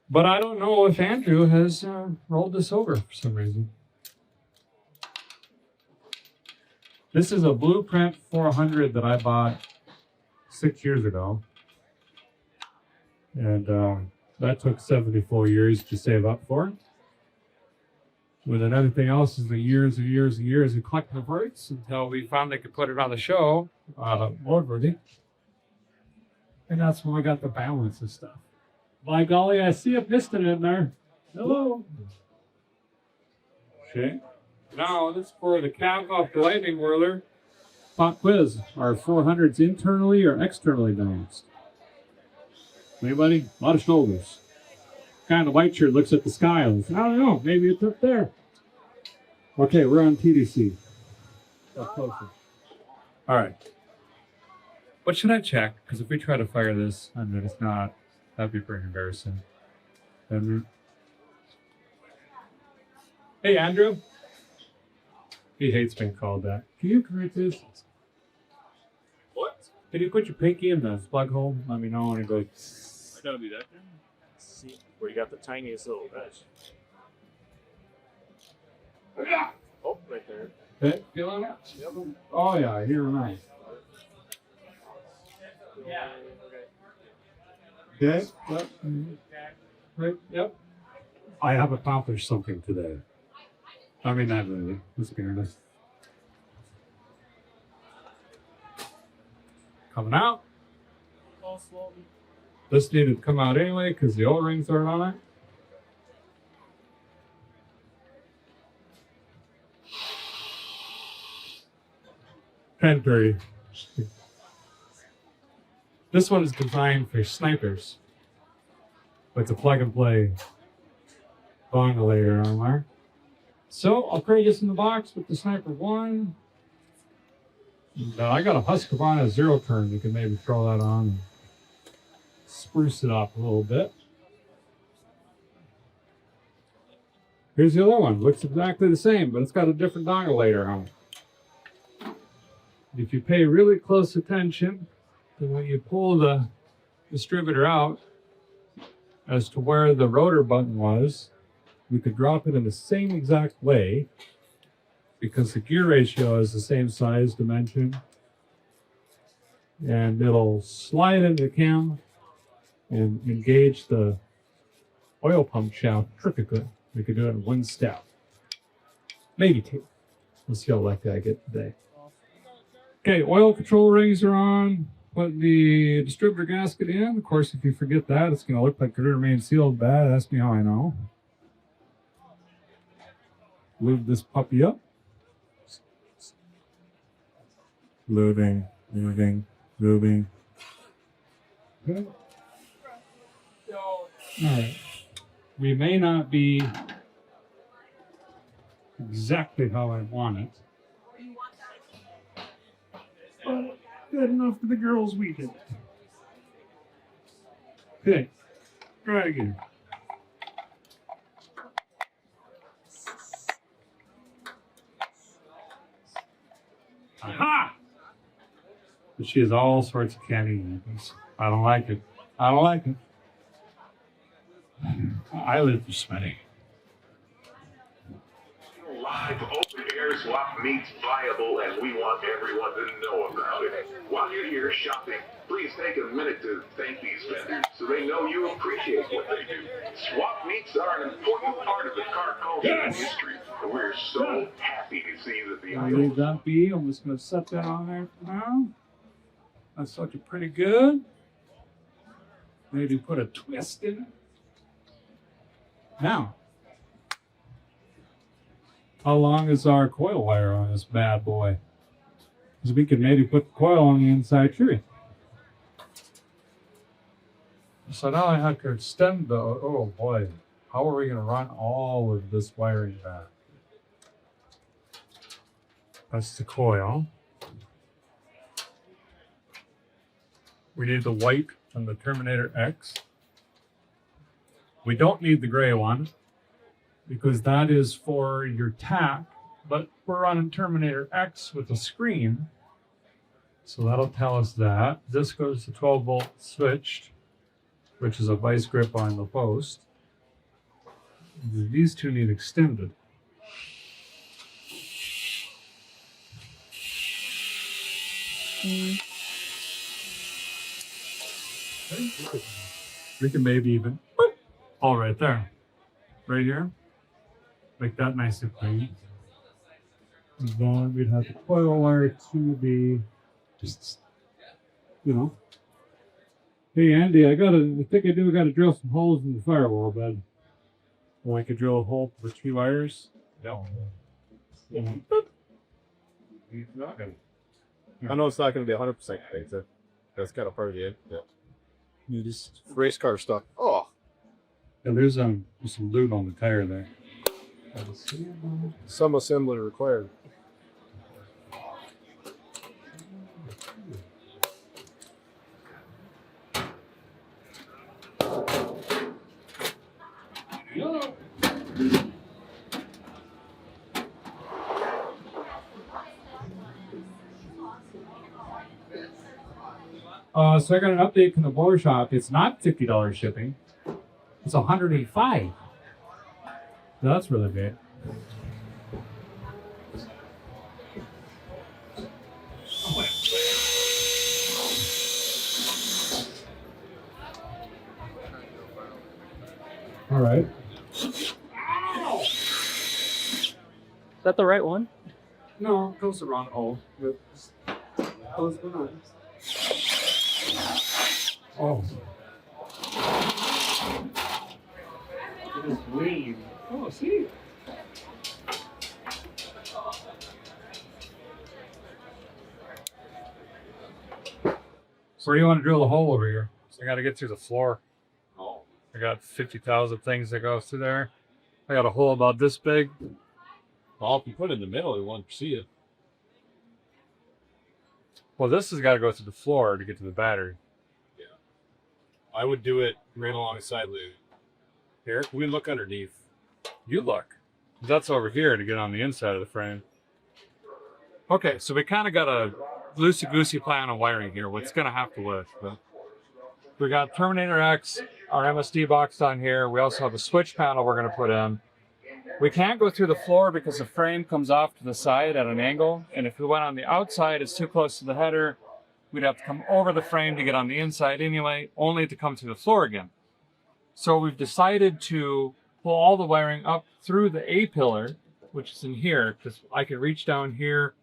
S1: But I don't know if Andrew has rolled this over for some reason. This is a Blueprint 400 that I bought 6 years ago. And that took 74 years to save up for. With everything else is the years and years and years of collecting parts until we finally could put it on the show, roadworthy. And that's when we got the balance and stuff. By golly, I see a piston in there. Hello. Okay. Now this is for the cab off the lightning whirler. Pop quiz. Are 400s internally or externally balanced? Anybody? A lot of shoulders. Guy in the white shirt looks at the sky and says, I don't know, maybe it's up there. Okay, we're on TDC. Up closer. All right. What should I check? Because if we try to fire this and then it's not, that'd be pretty embarrassing. Hey, Andrew. He hates being called that. Can you correct this?
S4: What?
S1: Can you put your pinky in the plug hole? Let me know when it goes.
S4: I gotta be that thing. See where you got the tiniest little mesh. Oh, right there.
S1: Okay, feeling it? Yep. Oh yeah, I hear nice.
S4: Yeah.
S1: Okay. Yep. Right. Yep. I have accomplished something today. I mean, not really. Let's be honest. Coming out. This needed to come out anyway because the O-rings aren't on it. Canterbury. This one is designed for snipers. With a plug and play bongo layer on there. So I'll carry this in the box with the Sniper 1. And, I got a Husqvarna zero turn. You can maybe throw that on and spruce it up a little bit. Here's the other one. Looks exactly the same, but it's got a different dongle layer on it. If you pay really close attention, then when you pull the distributor out as to where the rotor button was, we could drop it in the same exact way because the gear ratio is the same size dimension. And it'll slide into the cam and engage the oil pump shaft pretty good. We could do it in one step. Maybe two. Let's see how lucky I get today. Okay, oil control rings are on. Put the distributor gasket in. Of course, if you forget that, it's going to look like it remains sealed bad. Ask me how I know. Lube this puppy up. Lubing, moving, moving. Okay. All right. We may not be exactly how I want it. But good enough for the girls' weekend. Okay. Try again. Aha! But she has all sorts of candy apples. I don't like it. I don't like it. I live for Smitty.
S7: Live open air swap meets viable, and we want everyone to know about it. While you're here shopping, please take a minute to thank these vendors so they know you appreciate what they do. Swap meets are an important part of the car culture and history, and we're so happy to see that the
S1: I'll leave that be. I'm just going to set that on there for now. That's looking pretty good. Maybe put a twist in it. Now, how long is our coil wire on this bad boy? Because we could maybe put the coil on the inside tree. So now I have to extend the, oh boy, how are we going to run all of this wiring back? That's the coil. We need the white from the Terminator X. We don't need the gray one because that is for your tack, but we're running Terminator X with a screen. So that'll tell us that. This goes to 12-volt switched, which is a vice grip on the post. These two need extended. We can maybe even all right there, right here, make that nice and clean. And then we'd have the coil wire to the, just, you know. Hey Andy, I think I gotta drill some holes in the firewall bed. Well, I could drill a hole for 2 wires.
S2: No.
S1: He's not gonna.
S2: I know it's not going to be 100% correct. That's kind of part of the end. Yeah.
S1: You just.
S2: Race car stuff. Oh.
S1: Yeah, there's some lube on the tire there.
S2: Some assembly required.
S1: So I got an update from the blower shop. It's not $50 shipping. It's $185. That's really great. All right.
S5: Is that the right one?
S1: No, it goes around all. Close the eyes. Oh. It is green. Oh, see? Where do you want to drill the hole over here?
S3: So I got to get through the floor. I got 50,000 things that go through there. I got a hole about this big.
S2: Well, if you put it in the middle, you won't see it.
S3: Well, this has got to go through the floor to get to the battery.
S2: I would do it right alongside the. Here, we look underneath.
S3: You look. That's over here to get on the inside of the frame. Okay, so we kind of got a loosey-goosey plan on wiring here. What's going to have to work. But we got Terminator X, our MSD box on here. We also have a switch panel we're going to put in. We can't go through the floor because the frame comes off to the side at an angle. And if we went on the outside, it's too close to the header. We'd have to come over the frame to get on the inside anyway, only to come through the floor again. So we've decided to pull all the wiring up through the A pillar, which is in here, because I can reach down here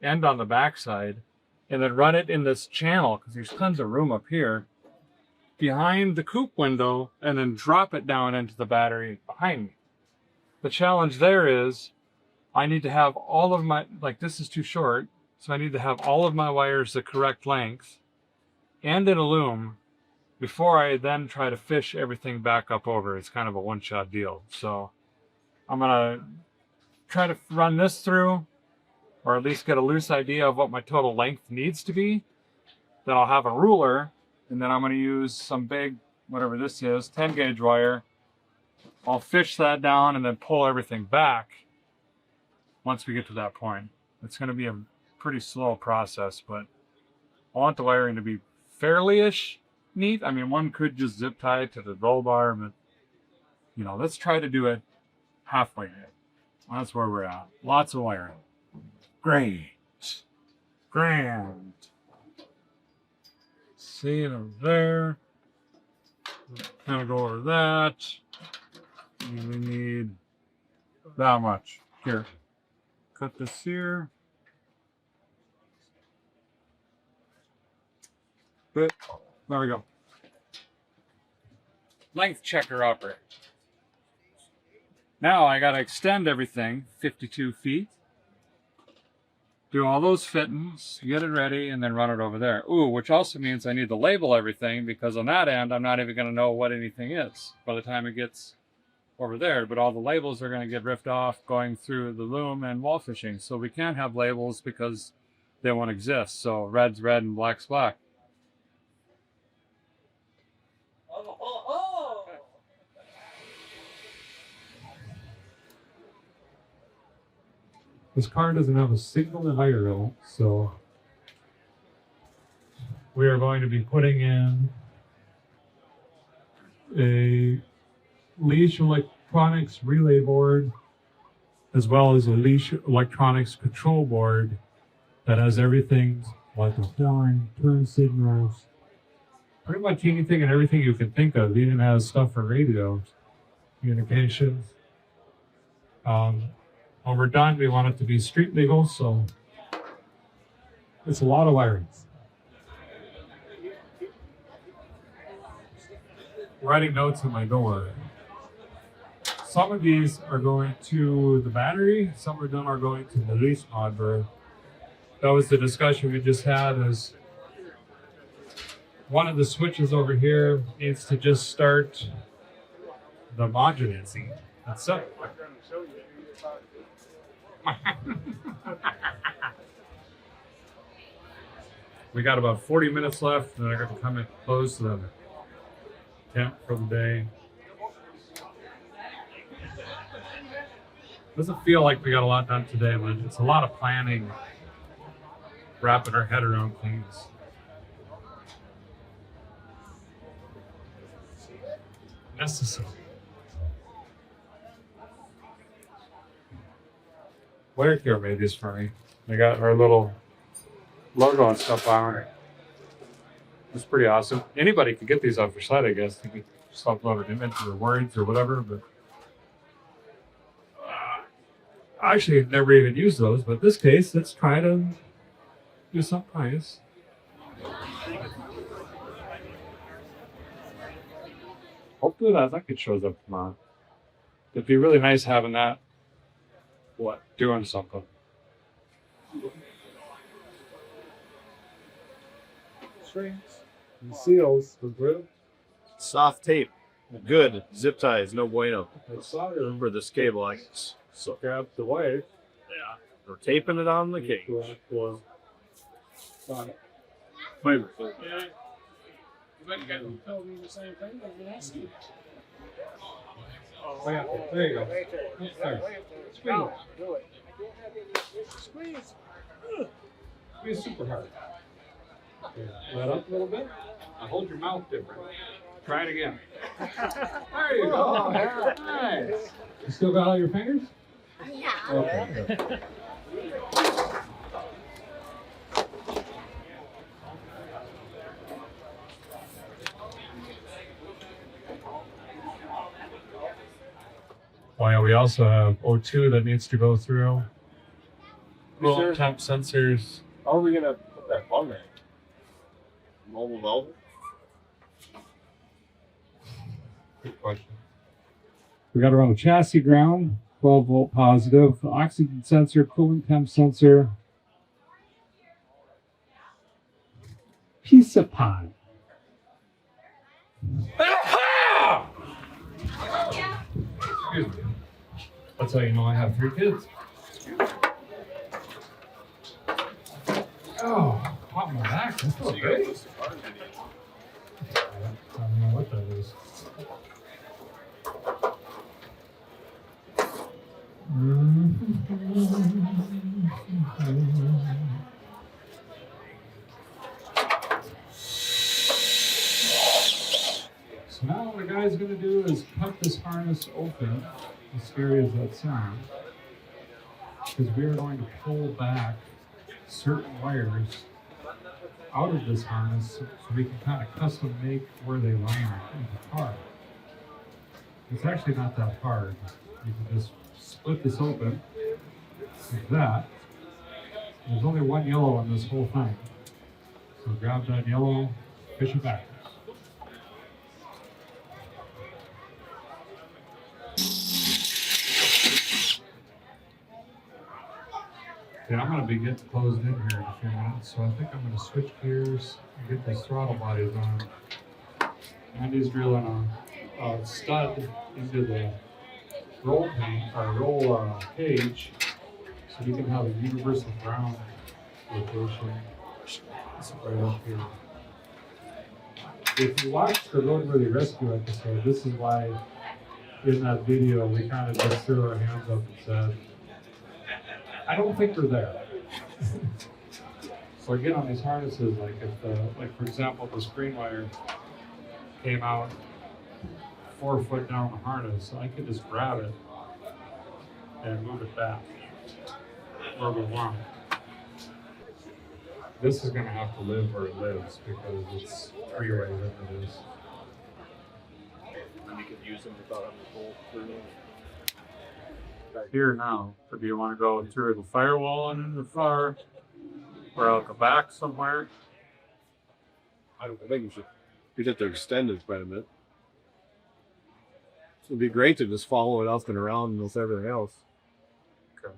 S3: and on the back side, and then run it in this channel, because there's tons of room up here, behind the coupe window, and then drop it down into the battery behind me. The challenge there is I need to have all of my, like this is too short, so I need to have all of my wires the correct length and in a loom before I then try to fish everything back up over. It's kind of a one-shot deal. So I'm going to try to run this through, or at least get a loose idea of what my total length needs to be. Then I'll have a ruler, and then I'm going to use some big, whatever this is, 10 gauge wire. I'll fish that down and then pull everything back once we get to that point. It's going to be a pretty slow process, but I want the wiring to be fairly-ish neat. I mean, one could just zip tie it to the roll bar, but, you know, let's try to do it halfway. That's where we're at. Lots of wiring. Great. Grand. See it over there. Kind of go over that. And we need that much. Here. Cut this here. But there we go. Length checker upper. Now I gotta extend everything 52 feet. Do all those fittings, get it ready, and then run it over there. Ooh, which also means I need to label everything, because on that end, I'm not even gonna know what anything is by the time it gets over there. But all the labels are gonna get ripped off going through the loom and wall fishing. So we can't have labels because they won't exist. So red's red and black's black.
S1: This car doesn't have a single in Iola, so we are going to be putting in a leash electronics relay board, as well as a leash electronics control board that has everything like a horn, turn signals, pretty much anything and everything you can think of. It even has stuff for radio communications. When we're done, we want it to be street legal, so it's a lot of wirings. Writing notes in my door. Some of these are going to the battery, some of them are going to the lease mod. That was the discussion we just had, is one of the switches over here needs to just start the modulating. That's it. We got about 40 minutes left, and then I got to come and close the camp for the day. Doesn't feel like we got a lot done today, but it's a lot of planning, wrapping our head around things. Necessary. Waycare made these for me. They got our little logo and stuff on it. It's pretty awesome. Anybody could get these off your site, I guess. You could just upload an image or words or whatever, but I actually never even used those, but in this case, let's try to do something nice. Hopefully that it shows up tomorrow. It'd be really nice having that, doing something. Strings and seals for glue.
S2: Soft tape. Good. Zip ties, no bueno. For this cable, so
S1: Grab the wire.
S2: yeah, we're taping it on the cage.
S1: Well,
S2: Flavor.
S1: oh, yeah, there you go. Sorry. Squeeze. Squeeze super hard. Okay. Let up a little bit. Now hold your mouth different. Try it again. There you go. Nice. You still got all your fingers?
S8: Yeah.
S1: Okay. Oh yeah, we also have O2 that needs to go through. Roll temp sensors.
S2: How are we gonna put that on there? Mobile velvet?
S1: Good question. We got to run a chassis ground, 12 volt positive, oxygen sensor, coolant temp sensor. Piece of pie. Excuse me. That's how you know I have 3 kids. Oh, caught my back. That's so great. I don't know what that is. So now what the guy's going to do is cut this harness open, as scary as that sounds, because we are going to pull back certain wires out of this harness so we can kind of custom make where they line in the car. It's actually not that hard. You can just split this open like that. There's only one yellow in this whole thing. So grab that yellow, fish it backwards. Yeah, I'm going to be getting closed in here in a few minutes, so I think I'm going to switch gears and get these throttle bodies on. Andy's drilling a stud into the roll cage, so we can have a universal ground location. It's right up here. If you watched the Roadworthy Rescue episode, this is why in that video we kind of just threw our hands up and said, I don't think we're there. So again, on these harnesses, like if for example, the screen wire came out
S3: 4-foot down the harness, so I can just grab it and move it back where we want it. This is going to have to live where it lives because it's three-way than it is.
S2: And you could use them without having to pull through.
S3: Right here now, if you want to go through the firewall and in the far, or out the back somewhere.
S2: I think you'd have to extend it quite a bit. So it'd be great to just follow it up and around with everything else.
S3: Okay.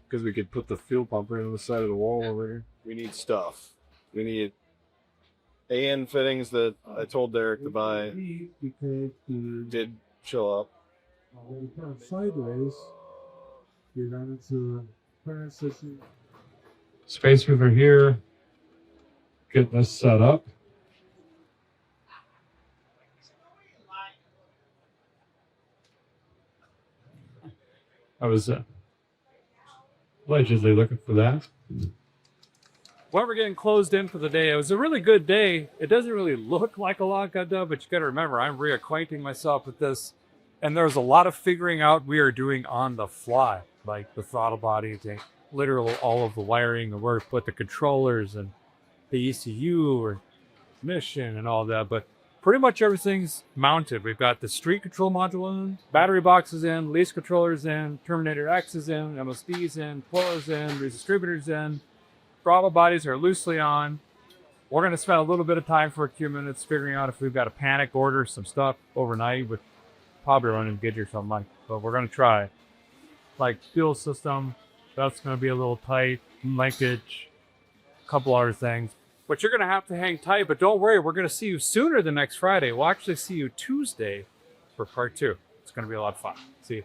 S2: Because we could put the fuel pump right on the side of the wall over here. We need stuff. We need AN fittings that I told Derek to buy. Did show up.
S1: Sideways. You're down into the current system.
S3: Spacers are here. Getting this set up. I was allegedly looking for that. Well, we're getting closed in for the day. It was a really good day. It doesn't really look like a lot got done, but you got to remember, I'm reacquainting myself with this. And there's a lot of figuring out we are doing on the fly, like the throttle body, literally all of the wiring, and where to put the controllers and the ECU or mission and all that. But pretty much everything's mounted. We've got the street control module in, battery boxes in, lease controllers in, Terminator X is in, MSD's in, Pola's in, distributors in. Throttle bodies are loosely on. We're going to spend a little bit of time for a few minutes figuring out if we've got to panic order some stuff overnight with probably running Gidget or something like that. But we're going to try. Like fuel system, that's going to be a little tight. Linkage, a couple other things. But you're going to have to hang tight. But don't worry, we're going to see you sooner than next Friday. We'll actually see you Tuesday for part 2. It's going to be a lot of fun. See you.